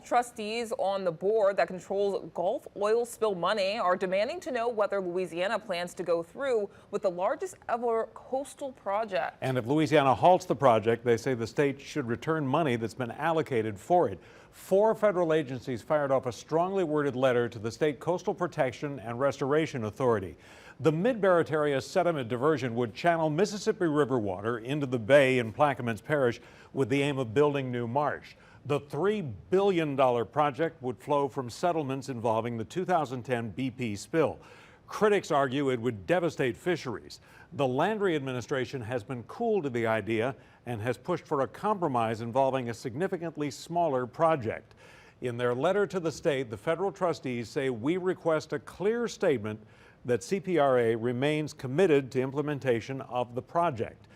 Trustees on the board that controls Gulf oil spill money are demanding to know whether Louisiana plans to go through with the largest ever coastal project. And if Louisiana halts the project, they say the state should return money that's been allocated for it. 4 federal agencies fired off a strongly worded letter to the State Coastal Protection and Restoration Authority. The Mid-Barataria Sediment Diversion would channel Mississippi River water into the bay in Plaquemines Parish with the aim of building new marsh. The $3 billion project would flow from settlements involving the 2010 BP spill. Critics argue it would devastate fisheries. The Landry administration has been cool to the idea and has pushed for a compromise involving a significantly smaller project. In their letter to the state, the federal trustees say we request a clear statement that CPRA remains committed to implementation of the project.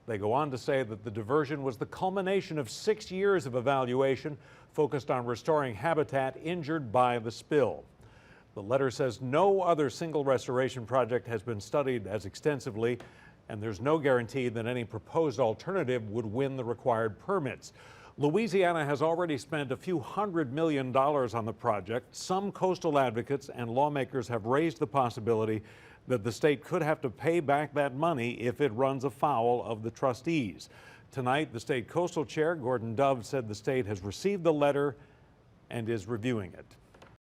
They go on to say that the diversion was the culmination of 6 years of evaluation focused on restoring habitat injured by the spill. The letter says no other single restoration project has been studied as extensively, and there's no guarantee that any proposed alternative would win the required permits. Louisiana has already spent a few $100 million on the project. Some coastal advocates and lawmakers have raised the possibility that the state could have to pay back that money if it runs afoul of the trustees. Tonight, the state coastal chair, Gordon Dove, said the state has received the letter and is reviewing it.